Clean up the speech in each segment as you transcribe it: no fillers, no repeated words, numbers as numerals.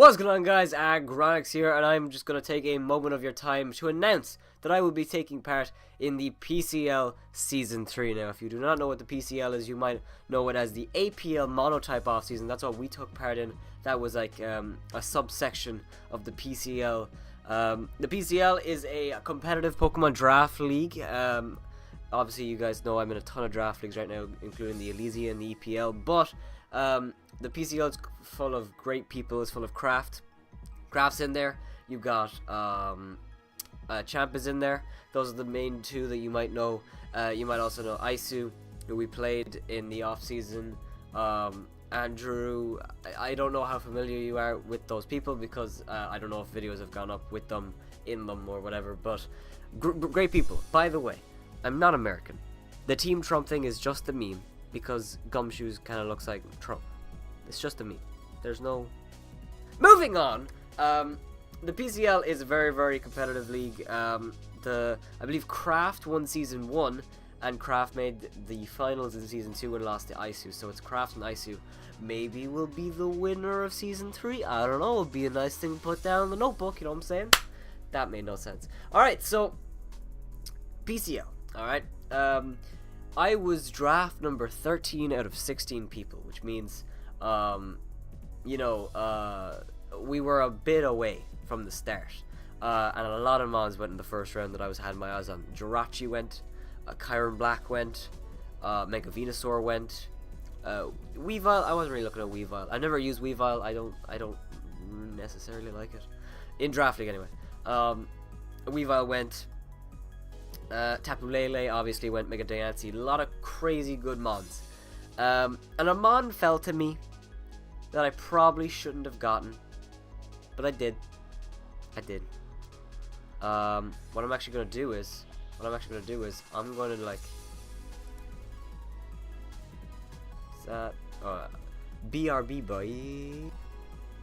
What's going on, guys? Aggronix here, and I'm just going to take a moment of your time to announce that I will be taking part in the PCL Season 3. Now, if you do not know what the PCL is, you might know it as the APL Monotype offseason. That's what we took part in. That was like a subsection of the PCL. The PCL is a competitive Pokemon Draft League. Obviously, you guys know I'm in a ton of draft leagues right now, including the Elysia and the EPL, but the PCL is full of great people. It's full of Craft's in there. You've got Champ is in there. Those are the main two that you might know. You might also know Isu, who we played in the off season. Andrew, I don't know how familiar you are with those people because I don't know if videos have gone up with them, in them, or whatever, but great people. By the way, I'm not American. The Team Trump thing is just a meme because Gumshoes kind of looks like Trump. It's just a meme. There's no... Moving on! The PCL is a very, very competitive league. I believe Craft won Season 1, and Craft made the finals in Season 2 and lost to Isu. So it's Craft and Isu. Maybe will be the winner of Season 3. I don't know. It'll be a nice thing to put down in the notebook, you know what I'm saying? That made no sense. Alright, so... PCL, alright? I was draft number 13 out of 16 people, which means... we were a bit away from the start, and a lot of mons went in the first round that I had my eyes on. Jirachi went, Chiron Black went, Mega Venusaur went, Weavile. I wasn't really looking at Weavile. I never used Weavile. I don't necessarily like it in draft league anyway. Weavile went, Tapu Lele obviously went, Mega Diancie. A lot of crazy good mons, and a mon fell to me that I probably shouldn't have gotten, but I did. What I'm actually gonna do is, I'm going to BRB boy.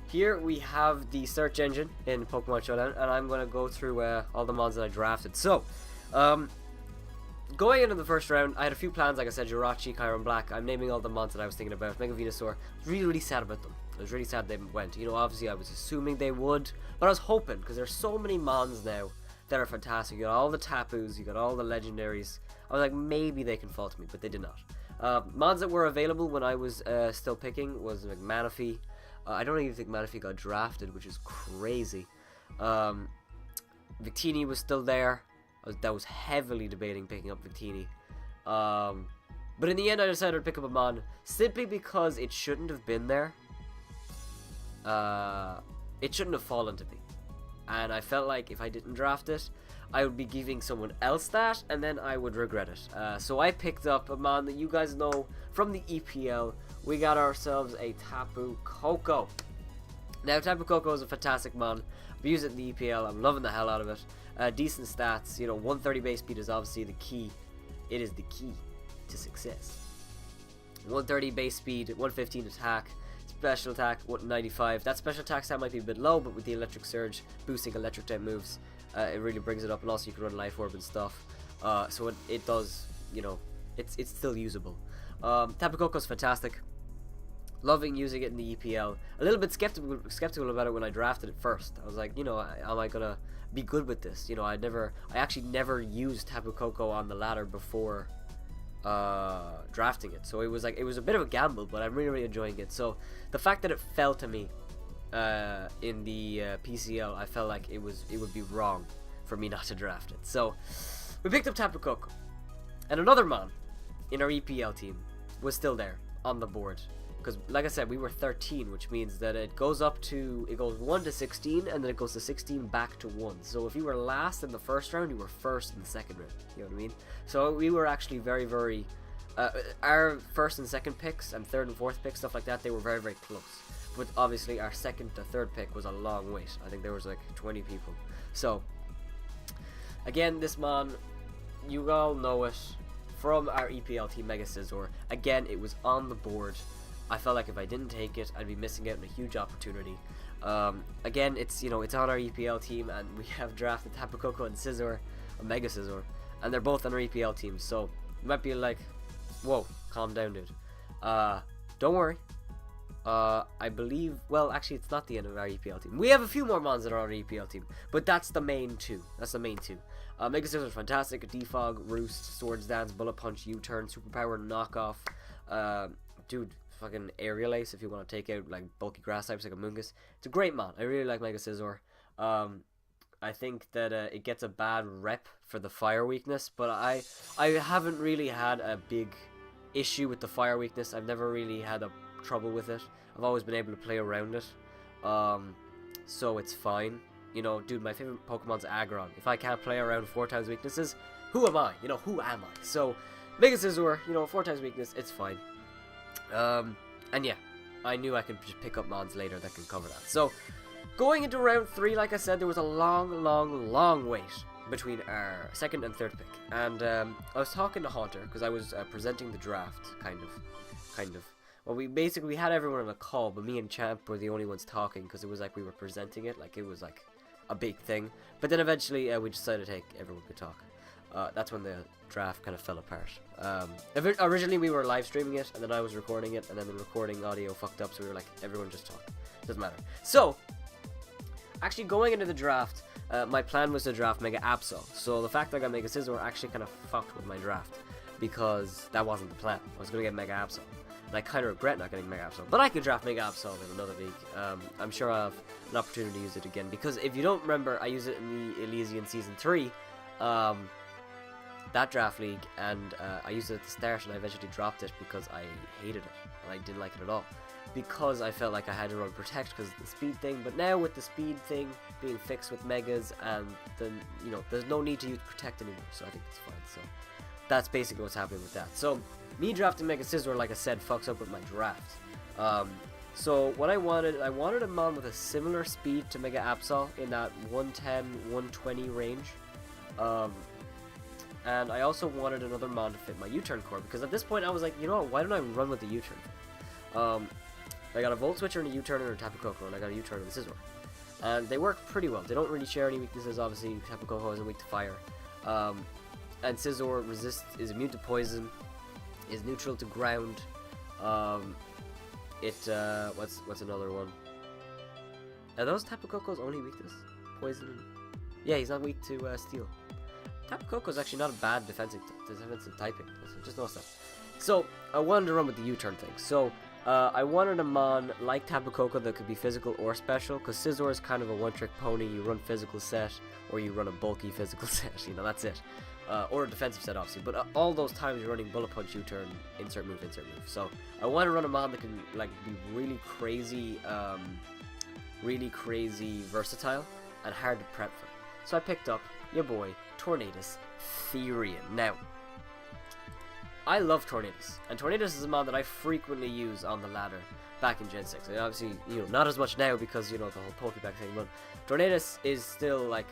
Here we have the search engine in Pokemon Showdown, and I'm gonna go through all the mons that I drafted. So, going into the first round, I had a few plans. Like I said, Jirachi, Chiron Black. I'm naming all the mons that I was thinking about. Mega Venusaur. Really, really sad about them. I was really sad they went. You know, obviously I was assuming they would, but I was hoping, because there's so many mons now that are fantastic. You got all the Tapus, you got all the legendaries. I was like, maybe they can fall to me, but they did not. Mons that were available when I was still picking was like Manaphy. I don't even think Manaphy got drafted, which is crazy. Victini was still there. I was heavily debating picking up Victini. But in the end, I decided to pick up a mon simply because it shouldn't have been there. It shouldn't have fallen to me. And I felt like if I didn't draft it, I would be giving someone else that, and then I would regret it. So I picked up a mon that you guys know from the EPL. We got ourselves a Tapu Koko. Now, Tapu Koko is a fantastic mon. I've used it in the EPL. I'm loving the hell out of it. Decent stats. You know, 130 base speed is obviously the key. It is the key to success. 130 base speed, 115 attack, special attack, 195. That special attack stat might be a bit low, but with the electric surge boosting electric type moves, it really brings it up. And also you can run life orb and stuff. So it does, you know, it's still usable. Tapu Koko's fantastic. Loving using it in the EPL. A little bit skeptical about it when I drafted it first. I was like, you know, am I gonna be good with this? You know, I actually never used Tapu Koko on the ladder before drafting it. So it was a bit of a gamble, but I'm really, really enjoying it. So the fact that it fell to me in the PCL, I felt like it would be wrong for me not to draft it. So we picked up Tapu Koko, and another mon in our EPL team was still there on the board. Because, like I said, we were 13, which means that it goes 1 to 16, and then it goes to 16 back to 1. So if you were last in the first round, you were first in the second round. You know what I mean? So we were actually very, very... our first and second picks, and third and fourth picks, stuff like that, they were very, very close. But obviously, our second to third pick was a long wait. I think there was like 20 people. So, again, this mon, you all know it from our EPL team, Mega Scizor. Again, it was on the board. I felt like if I didn't take it, I'd be missing out on a huge opportunity. Again, it's on our EPL team, and we have drafted Tapu Koko and Scizor, or Mega Scizor, and they're both on our EPL team. So you might be like, "Whoa, calm down, dude." Don't worry. I believe, well, actually, it's not the end of our EPL team. We have a few more mons that are on our EPL team, but that's the main two. Mega Scissors are fantastic. Defog, Roost, Swords Dance, Bullet Punch, U-Turn, Superpower, Knockoff. Dude, fucking Aerial Ace if you want to take out like bulky grass types like a Mungus. It's a great mod. I really like Mega Scizor. I think that it gets a bad rep for the fire weakness, but I haven't really had a big issue with the fire weakness. I've never really had a trouble with it. I've always been able to play around it, so it's fine. You know, dude, my favorite Pokemon's Aggron. If I can't play around 4 times weaknesses, who am I? You know, who am I? So, Mega Scizor, you know, 4 times weakness, it's fine. And yeah, I knew I could just pick up mons later that can cover that. So, going into round 3, like I said, there was a long wait between our second and third pick. And I was talking to Haunter, because I was presenting the draft, kind of. Well, we had everyone on a call, but me and Champ were the only ones talking, because it was like we were presenting it, like it was like a big thing. But then eventually we decided to everyone could talk. That's when the draft kind of fell apart. Originally we were live streaming it, and then I was recording it, and then the recording audio fucked up, so we were like, everyone just talk. Doesn't matter. So, actually going into the draft, my plan was to draft Mega Absol. So the fact that I got Mega Scizor actually kind of fucked with my draft, because that wasn't the plan. I was going to get Mega Absol. And I kind of regret not getting Mega Absol. But I could draft Mega Absol in another league. I'm sure I'll have an opportunity to use it again. Because if you don't remember, I used it in the Elysian Season 3. That draft league. And I used it at the start, and I eventually dropped it because I hated it. And I didn't like it at all. Because I felt like I had to run Protect because of the speed thing. But now with the speed thing being fixed with Megas, and then, you know, there's no need to use Protect anymore. So I think it's fine. So that's basically what's happening with that. So me drafting Mega Scizor, like I said, fucks up with my draft. So what I wanted a mon with a similar speed to Mega Absol in that 110, 120 range. And I also wanted another mon to fit my U-Turn core, because at this point I was like, you know what, why don't I run with the U-Turn? I got a Volt Switcher and a U-Turner and a Tapu Koko, and I got a U-Turn and a Scizor. And they work pretty well. They don't really share any weaknesses, obviously. Tapu Koko isn't weak to fire. And Scizor is immune to poison, is neutral to ground. What's another one? Are those Tapu Koko's only weakness? Poison? Yeah, he's not weak to steel. Tapu Koko is actually not a bad defensive typing. I just noticed that. So I wanted to run with the U-Turn thing. So I wanted a mon like Tapu Koko that could be physical or special, because Scizor is kind of a one-trick pony. You run physical set, or you run a bulky physical set. You know, that's it. Or a defensive set, obviously. But all those times you're running Bullet Punch, U-Turn, insert move. So I want to run a mon that can like be really crazy versatile and hard to prep for. So I picked up your boy Tornadus Therian. Now, I love Tornadus, and Tornadus is a mon that I frequently use on the ladder back in Gen 6. And obviously, you know, not as much now because, you know, the whole Pokeback thing, but Tornadus is still like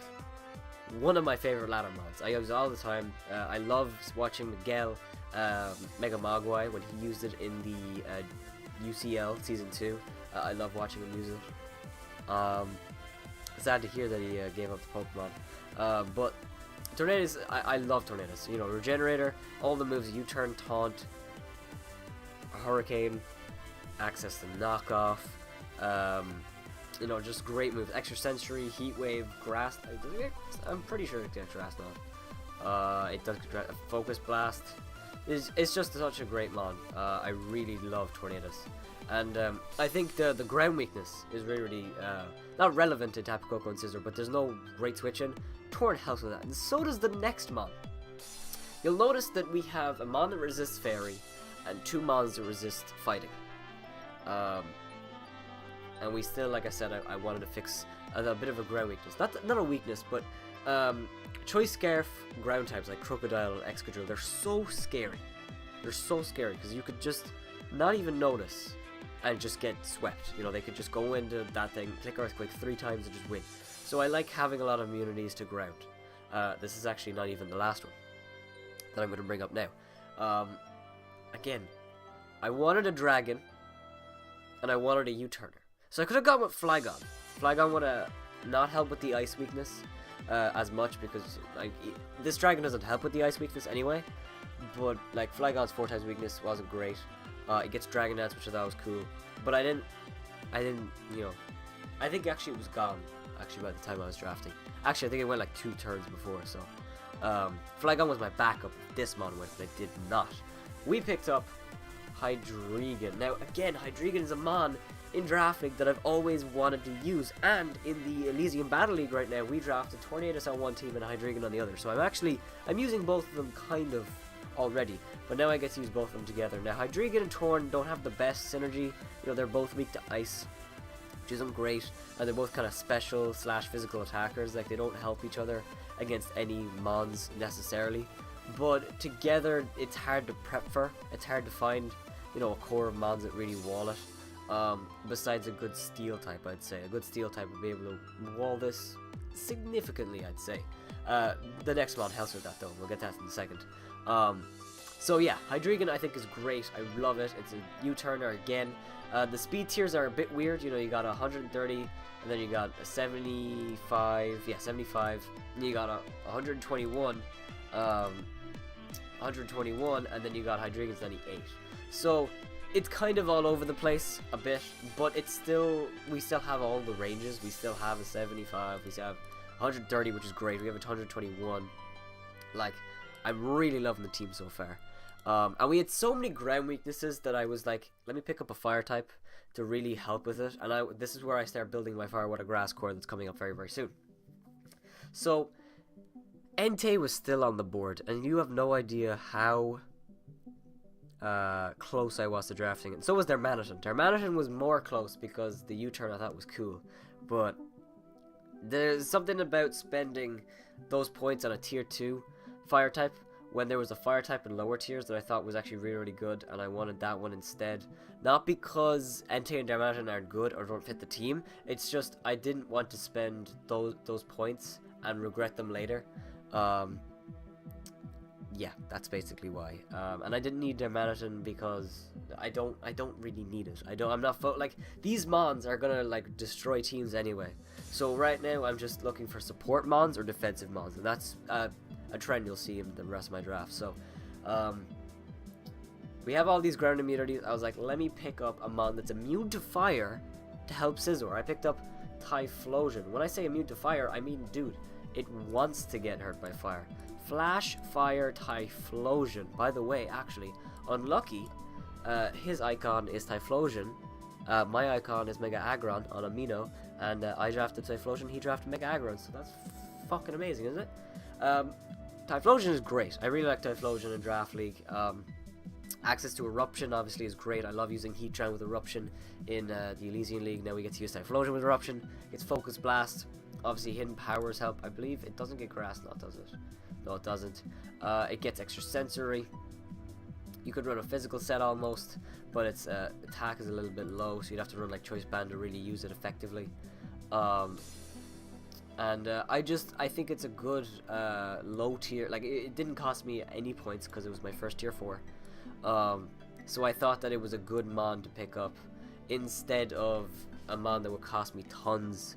one of my favorite ladder mods. I use it all the time. I love watching Miguel Mega Mogwai when he used it in the UCL Season 2. I love watching him use it. Sad to hear that he gave up the Pokemon. But Tornadus, I love Tornadus. You know, Regenerator, all the moves, U-Turn, Taunt, Hurricane, access to Knockoff, you know, just great moves. Extra Sensory, Heat Wave, Grass. I'm pretty sure it gets Grass now. It does get Focus Blast. It's just such a great mon. I really love Tornadus. And I think the ground weakness is really not relevant to Tapu Koko and Scizor, but there's no great switch in. Torn helps with that, and so does the next mon. You'll notice that we have a mon that resists Fairy, and 2 mons that resist Fighting. And we still, like I said, I wanted to fix a bit of a ground weakness. Not a weakness, but Choice Scarf ground types like Crocodile and Excadrill, they're so scary. They're so scary, because you could just not even notice and just get swept. You know, they could just go into that thing, click Earthquake 3 times and just win. So I like having a lot of immunities to ground. This is actually not even the last one that I'm going to bring up now. Again, I wanted a Dragon, and I wanted a U-Turner. So I could have gone with Flygon. Flygon would have not helped with the Ice weakness as much, because like this Dragon doesn't help with the Ice weakness anyway. But like Flygon's 4 times weakness wasn't great. It gets Dragon Dance, which I thought was cool, but I didn't, you know, I think actually it was gone, actually, by the time I was drafting. Actually, I think it went like 2 turns before, so, Flygon was my backup if this mon went, but it did not. We picked up Hydreigon. Now, again, Hydreigon is a mon in Draft League that I've always wanted to use, and in the Elysian Battle League right now, we drafted Tornadus on one team and Hydreigon on the other, so I'm using both of them kind of already, but now I get to use both of them together. Now, Hydreigon and Torn don't have the best synergy, you know, they're both weak to ice, which isn't great, and they're both kind of special / physical attackers. Like, they don't help each other against any mons necessarily, but together it's hard to prep for. It's hard to find, you know, a core of mons that really wall it. Besides a good steel type, I'd say. A good steel type would be able to wall this significantly, I'd say. The next mod helps with that though, we'll get that in a second. So yeah, Hydreigon I think is great, I love it. It's a U-turner again. The speed tiers are a bit weird, you know, you got 130, and then you got a 75, yeah, 75, and you got a 121, 121, and then you got Hydreigon's 98. So it's kind of all over the place a bit, but it's still, we still have all the ranges. We still have a 75, we still have 130, which is great. We have a 121. Like, I'm really loving the team so far. And we had so many ground weaknesses that I was like, let me pick up a fire type to really help with it. And this is where I start building my fire water grass core that's coming up very, very soon. So Entei was still on the board, and you have no idea how close I was to drafting it. And so was their Maniton. Their Maniton was more close because the U-turn I thought was cool, but there's something about spending those points on a tier 2 fire type when there was a fire type in lower tiers that I thought was actually really, really good, and I wanted that one instead. Not because Entei and Darmanitan aren't good or don't fit the team, it's just I didn't want to spend those points and regret them later. Yeah, that's basically why. And I didn't need Darmanitan because I don't really need it. I'm not like, these mons are gonna like destroy teams anyway. So right now I'm just looking for support mons or defensive mons, and that's a trend you'll see in the rest of my draft. So we have all these ground immunities. I was like, let me pick up a mon that's immune to fire to help Scizor. I picked up Typhlosion. When I say immune to fire, I mean, dude, it wants to get hurt by fire. Flash Fire Typhlosion. By the way, actually, unlucky, his icon is Typhlosion. My icon is Mega Aggron on Amino, and I drafted Typhlosion, he drafted Mega Aggron, so that's fucking amazing, isn't it? Typhlosion is great. I really like Typhlosion in Draft League. Access to Eruption obviously is great. I love using Heatran with Eruption in the Elysian League. Now we get to use Typhlosion with Eruption. It's Focus Blast. Obviously Hidden Powers help. I believe it doesn't get Grass, not does it? No, it doesn't. It gets Extra Sensory. You could run a physical set almost, but its attack is a little bit low, so you'd have to run like Choice Band to really use it effectively. I think it's a good low tier. Like, it didn't cost me any points because it was my first tier 4. So I thought that it was a good mon to pick up instead of a mon that would cost me tons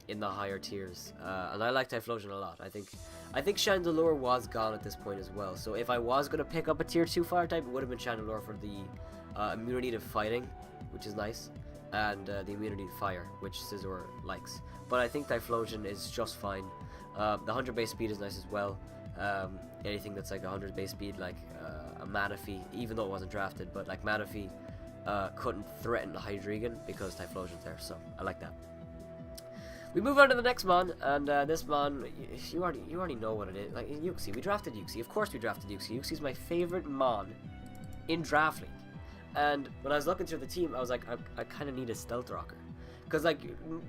in the higher tiers. And I like Typhlosion a lot. I think Chandelure was gone at this point as well. So if I was going to pick up a tier 2 fire type, it would have been Chandelure for the immunity to fighting, which is nice, and the immunity to fire, which Scizor likes. But I think Typhlosion is just fine. The 100 base speed is nice as well. Anything that's like 100 base speed, like a Manaphy, even though it wasn't drafted, but like Manaphy couldn't threaten Hydreigon because Typhlosion's there, so I like that. We move on to the next mon, and this mon, you already know what it is. Like, Uxie, we drafted Uxie. Of course we drafted Uxie. Uxie's my favorite mon in Draft League. And when I was looking through the team, I was like, I kind of need a Stealth Rocker. Because, like,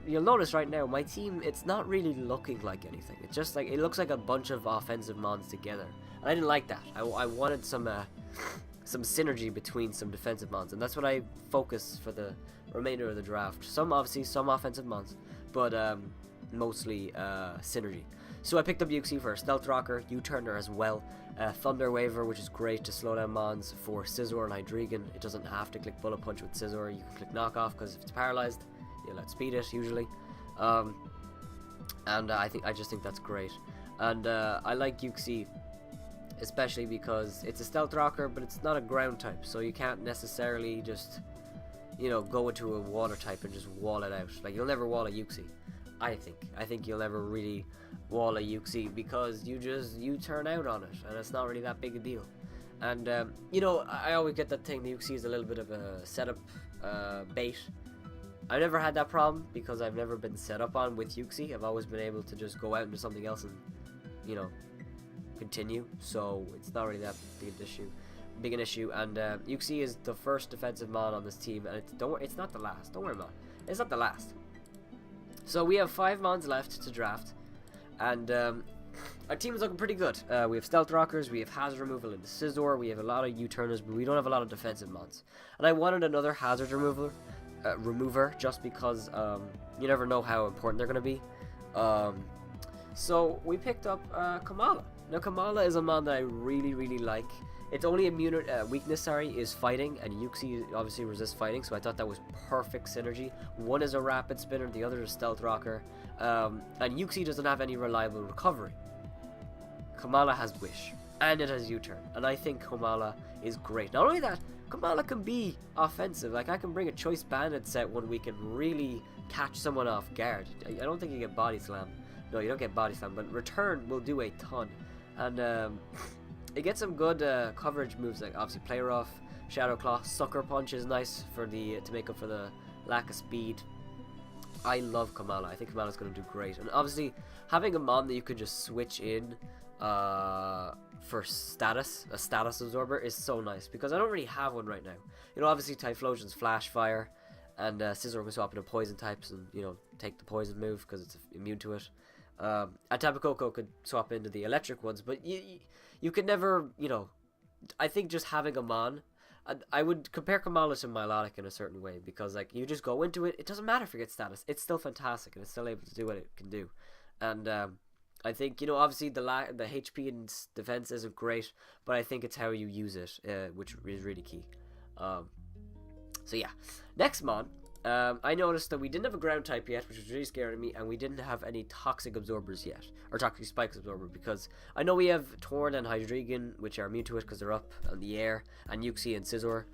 you'll notice right now, my team, it's not really looking like anything. It's just like, it looks like a bunch of offensive mons together. And I didn't like that. I wanted some synergy between some defensive mons. And that's what I focus for the remainder of the draft. Some offensive mons, but mostly synergy. So I picked up Uxie for a Stealth Rocker, U-Turner as well, Thunder Waver, which is great to slow down mons for Scizor and Hydreigon. It doesn't have to click Bullet Punch with Scizor. You can click Knockoff because if it's paralyzed, you'll outspeed it usually. And I just think that's great. And I like Uxie especially because it's a stealth rocker, but it's not a ground type, so you can't necessarily just, you know, go into a water type and just wall it out. Like, you'll never wall a Yuxi. I think you'll never really wall a Yuxi because you turn out on it, and it's not really that big a deal. And you know, I always get that thing. The Yuxi is a little bit of a setup bait. I've never had that problem because I've never been set up on with Yuxi. I've always been able to just go out and do something else and, you know, continue. So it's not really that big an issue. And Yuxi is the first defensive mon on this team, and it's not the last. Don't worry about it. It's not the last. So we have 5 mons left to draft, and our team is looking pretty good. We have stealth rockers, we have hazard removal in the Scizor, we have a lot of U-turners, but we don't have a lot of defensive mons. And I wanted another hazard remover just because you never know how important they're going to be. So we picked up Kamala. Now Kamala is a mon that I really like. Its only weakness is fighting, and Yuxi obviously resists fighting, so I thought that was perfect synergy. One is a rapid spinner, the other is a stealth rocker, and Yuxi doesn't have any reliable recovery. Kamala has Wish, and it has U-turn, and I think Kamala is great. Not only that, Kamala can be offensive. Like, I can bring a Choice Bandit set 1 week and really catch someone off guard. I don't think you get Body Slam. No, you don't get Body Slam, but Return will do a ton. And it gets some good coverage moves, like obviously Play Rough, Shadow Claw, Sucker Punch is nice for to make up for the lack of speed. I love Kamala. I think Kamala's going to do great. And obviously, having a mon that you can just switch in for a status absorber is so nice, because I don't really have one right now. You know, obviously Typhlosion's Flash Fire, and Scizor can swap into poison types and, you know, take the poison move because it's immune to it. And Tapu Koko could swap into the electric ones, but you could never, you know, I think just having a mon, I would compare Kamala to Milotic in a certain way, because like you just go into it, it doesn't matter if it gets status, it's still fantastic and it's still able to do what it can do. And I think, you know, obviously the HP and defense isn't great, but I think it's how you use it, which is really key. So yeah, next mon. I noticed that we didn't have a ground type yet, which was really scaring me, and we didn't have any toxic absorbers yet, or toxic spikes absorber, because I know we have Torn and Hydreigon, which are immune to it because they're up in the air, and Yuxi and Scizor,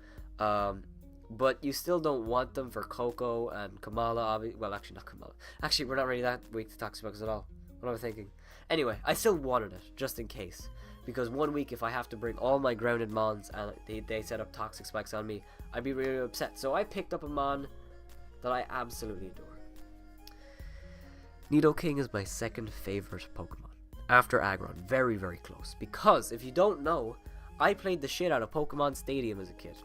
but you still don't want them for Koko and Kamala. Well, actually not Kamala. Actually, we're not really that weak to toxic spikes at all. What am I thinking? Anyway, I still wanted it, just in case, because 1 week if I have to bring all my grounded mons and they set up toxic spikes on me, I'd be really upset. So I picked up a mon that I absolutely adore. Nidoking is my second favorite Pokemon, after Aggron. Very, very close. Because, if you don't know, I played the shit out of Pokemon Stadium as a kid.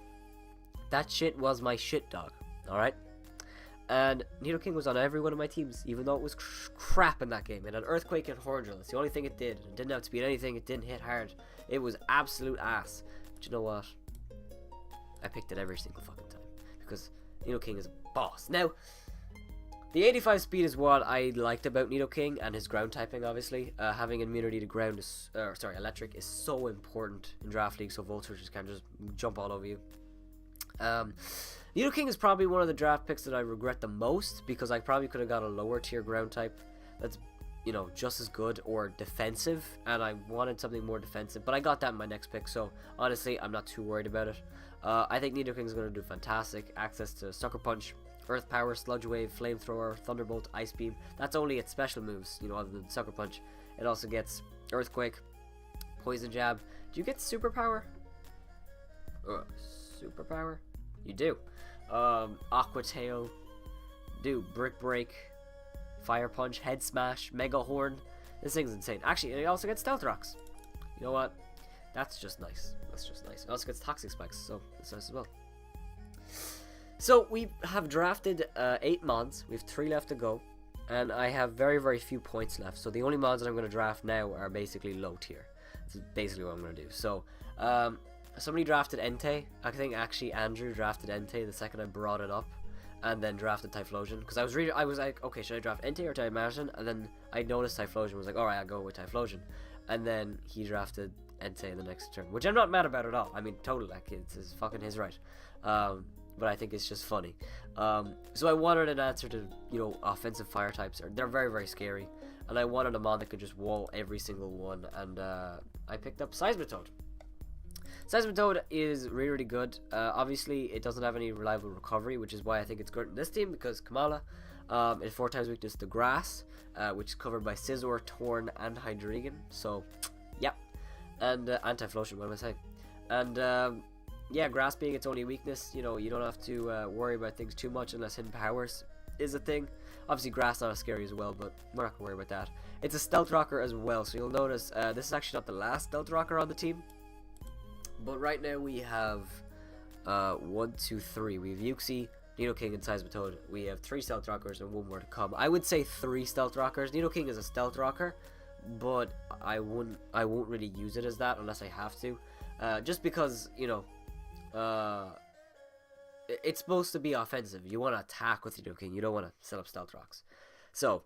That shit was my shit dog, alright? And Nidoking was on every one of my teams, even though it was crap in that game. It had Earthquake and Horn Drill. It's the only thing it did. It didn't have to beat anything, it didn't hit hard. It was absolute ass. But you know what? I picked it every single fucking time, because Nidoking is a boss. Now, the 85 speed is what I liked about Nidoking, and his ground typing, obviously. Having immunity to ground is, electric is so important in Draft League, so Voltors can't just jump all over you. Nidoking is probably one of the draft picks that I regret the most, because I probably could have got a lower tier ground type that's, you know, just as good or defensive, and I wanted something more defensive, but I got that in my next pick, so honestly, I'm not too worried about it. I think Nidoking is going to do fantastic. Access to Sucker Punch, Earth Power, Sludge Wave, Flamethrower, Thunderbolt, Ice Beam. That's only its special moves, you know, other than Sucker Punch. It also gets Earthquake, Poison Jab. Do you get Superpower? Superpower? You do. Aqua Tail, Brick Break, Fire Punch, Head Smash, Mega Horn. This thing's insane. Actually, it also gets Stealth Rocks. You know what? That's just nice. That's just nice. It also gets Toxic Spikes, so that's nice as well. So we have drafted 8 mons. We have 3 left to go, and I have very, very few points left. So the only mons that I'm going to draft now are basically low tier. That's basically what I'm going to do. So somebody drafted Entei. I think actually Andrew drafted Entei the second I brought it up, and then drafted Typhlosion, because I was like, okay, should I draft Entei or Typhlosion? And then I noticed Typhlosion, was like, alright, I'll go with Typhlosion. And then he drafted Entei in the next turn, which I'm not mad about at all. I mean, totally, like, it's fucking his right. But I think it's just funny. So I wanted an answer to, you know, offensive fire types. They're very, very scary. and I wanted a mon that could just wall every single one, and I picked up Seismitoad. Seismitoad is really, really good. Obviously, it doesn't have any reliable recovery, which is why I think it's good in this team, because Kamala, it's 4 times weakness to grass, which is covered by Scizor, Torn, and Hydreigon. So, yeah. And Anti-Flotion, what am I saying? And, yeah, grass being its only weakness, you know, you don't have to worry about things too much unless hidden powers is a thing. Obviously, grass not as scary as well, but we're not going to worry about that. It's a Stealth Rocker as well, so you'll notice this is actually not the last Stealth Rocker on the team. But right now we have 1, 2, 3. We have Uxie, Nidoking, and Seismitoad. We have 3 Stealth Rockers and 1 more to come. I would say 3 Stealth Rockers. Nidoking is a Stealth Rocker, but I won't really use it as that unless I have to. Just because, you know, it's supposed to be offensive. You want to attack with Nidoking. You don't want to set up Stealth Rocks. So,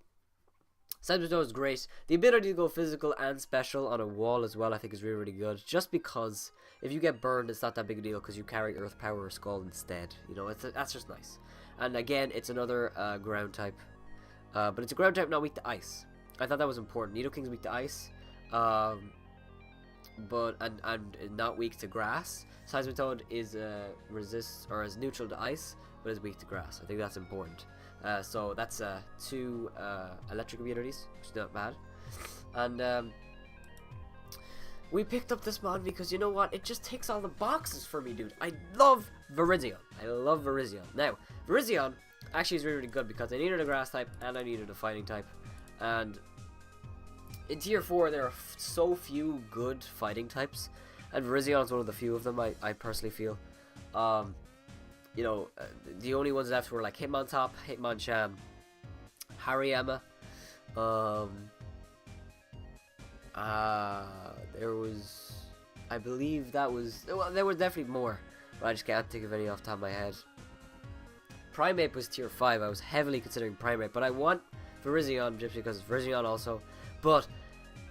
Seismitoad is great. The ability to go physical and special on a wall as well, I think, is really, really good. Just because if you get burned, it's not that big a deal because you carry Earth Power or Scald instead. You know, that's just nice. And again, it's another ground type. But it's a ground type not weak to ice. I thought that was important. Nidoking's weak to ice. But not weak to grass. Seismitoad is is neutral to ice, but is weak to grass. I think that's important. So that's 2 electric immunities, which is not bad. And we picked up this mod because, you know what, it just ticks all the boxes for me, dude. I love Virizion. I love Virizion. Now, Virizion actually is really, really good because I needed a grass type and I needed a fighting type. And in tier 4, there are so few good fighting types, and Virizion is one of the few of them, I personally feel. You know, the only ones left were like Hitmontop, Hitmonchan, Hariyama. There was, I believe that was, well, there were definitely more, but I just can't think of any off the top of my head. Primeape was tier 5. I was heavily considering Primeape, but I want Virizion just because it's Virizion also, but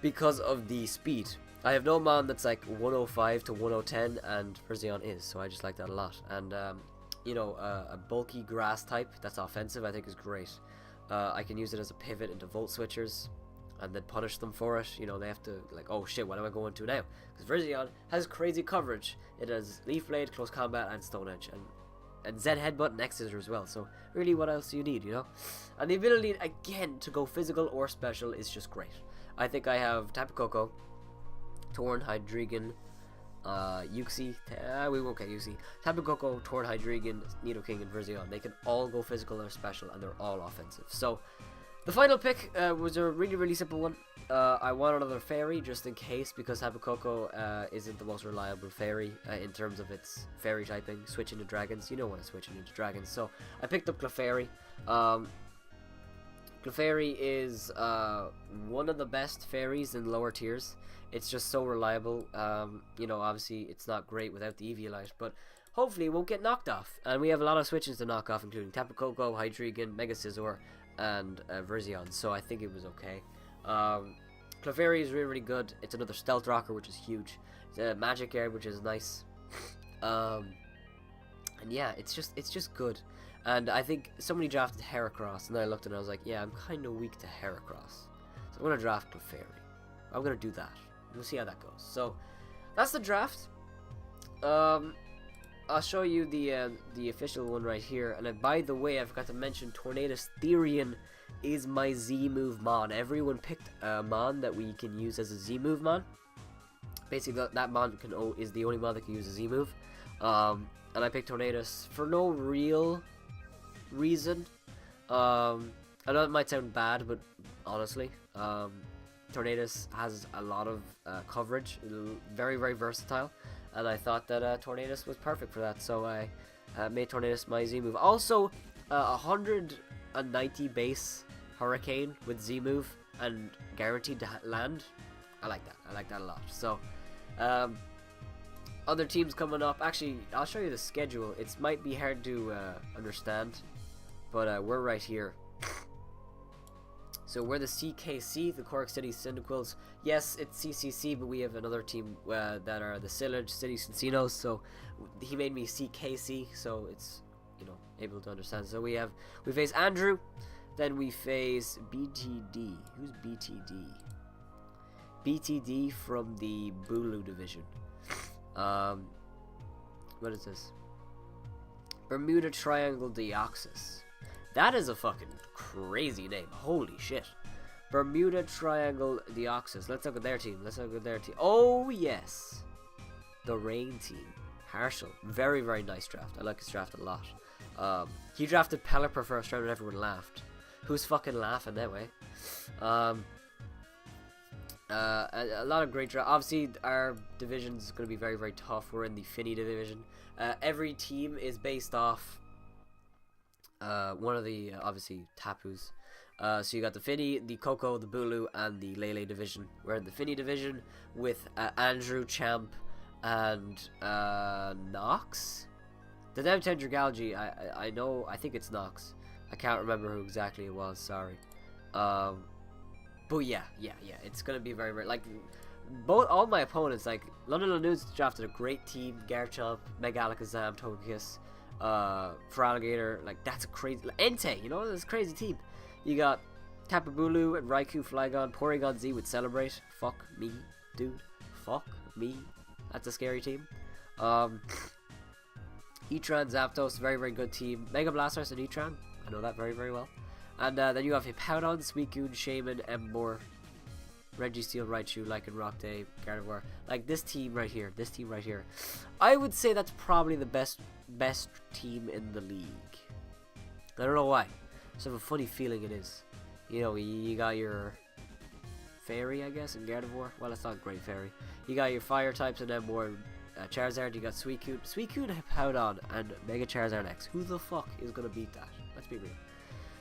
because of the speed. I have no mon that's like 105 to 110, and Virizion is, so I just like that a lot. And you know, a bulky grass type that's offensive, I think, is great. I can use it as a pivot into Volt Switchers and then punish them for it. You know, they have to, like, oh shit, what am I going to now? Because Virizion has crazy coverage. It has Leaf Blade, Close Combat, and Stone Edge, and Z Headbutt and X Scissor as well. So really, what else do you need, you know? And the ability, again, to go physical or special is just great. I think I have Tapu Koko, Torn, Hydreigon, Uxie, we won't get Uxie, Tapu Koko, Torn, Hydreigon, Nidoking, and Virizion. They can all go physical or special, and they're all offensive. So, the final pick was a really, really simple one. I want another fairy just in case, because Tapu Koko isn't the most reliable fairy in terms of its fairy typing. Switching to dragons, you don't want to switch into dragons. So, I picked up Clefairy. Clefairy is one of the best fairies in lower tiers. It's just so reliable. You know, obviously it's not great without the Eviolite, but hopefully it won't get knocked off. And we have a lot of switches to knock off, including Tapu Koko, Hydreigon, Mega Scizor, and Virizion. So I think it was okay. Clefairy is really, really good. It's another Stealth Rocker, which is huge. It's a Magic Air, which is nice. And yeah, it's just good. And I think somebody drafted Heracross, and then I looked and I was like, yeah, I'm kind of weak to Heracross. So I'm going to draft Clefairy. I'm going to do that. We'll see how that goes. So, that's the draft. I'll show you the official one right here. And by the way, I forgot to mention, Tornadus Therian is my Z-move mon. Everyone picked a mon that we can use as a Z-move mon. Basically, that mon is the only mon that can use a Z-move. And I picked Tornadus for no real reason. I know it might sound bad, but honestly, Tornadus has a lot of coverage, very, very versatile, and I thought that Tornadus was perfect for that, so I made Tornadus my Z-move. Also, 190 base Hurricane with Z-move and guaranteed to land. I like that. I like that a lot. So, other teams coming up. Actually, I'll show you the schedule. It might be hard to understand, but we're right here. So we're the CKC, the Cork City Cyndaquils. Yes, it's CCC, but we have another team that are the Sillage City Cincinnos. So he made me CKC, so it's, you know, able to understand. So we face Andrew, Then we face BTD. Who's BTD? BTD from the Bulu division. What is this? Bermuda Triangle Deoxys. That is a fucking crazy name. Holy shit. Bermuda Triangle Deoxys. Let's look at their team. Oh, yes. The Rain team. Harshal. Very, very nice draft. I like his draft a lot. He drafted Pelipper first round and everyone laughed. Who's fucking laughing that way? A lot of great draft. Obviously, our division is going to be very, very tough. We're in the Finny division. Every team is based off one of the, obviously, Tapus. So you got the Finny, the Coco, the Bulu, and the Lele division. We're in the Finny division with Andrew, Champ, and Nox. The Downtown Dragalgy, I think it's Nox. I can't remember who exactly it was, sorry. But yeah, it's gonna be very, very, like, all my opponents, like, London Lanoons drafted a great team, Garchomp, Megalakazam, Togekiss, for Alligator, like, that's a crazy, Entei, you know, that's a crazy team. You got Tapu Bulu and Raikou, Flygon, Porygon Z with Celebrate, fuck me, dude, fuck me, that's a scary team. Heatran, Zapdos, very, very good team, Mega Blastoise and Heatran, I know that very, very well. And then you have Hippowdon, Suicune, Shaman, Emboar, Registeel, Raichu, Lycan, Rockday, Gardevoir. Like this team right here, I would say that's probably the best team in the league. I don't know why. Just have a funny feeling it is. You know, you got your Fairy, I guess, and Gardevoir. Well, it's not Great Fairy. You got your Fire types and Emboar, Charizard. You got Suicune, Hippowdon, and Mega Charizard X. Who the fuck is gonna beat that? Let's be real.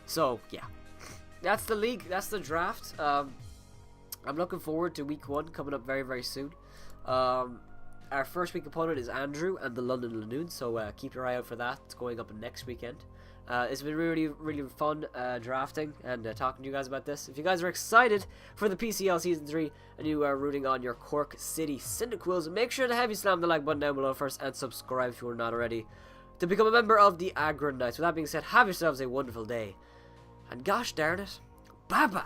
So, yeah, that's the league, that's the draft. I'm looking forward to week 1 coming up very, very soon. Our first week opponent is Andrew and the London Lanoons, so keep your eye out for that. It's going up next weekend. It's been really, really fun drafting and talking to you guys about this. If you guys are excited for the PCL Season 3 and you are rooting on your Cork City Cyndaquils, make sure to heavy slam the like button down below first and subscribe if you are not already to become a member of the Aggronix. With that being said, have yourselves a wonderful day. And gosh darn it, bye-bye.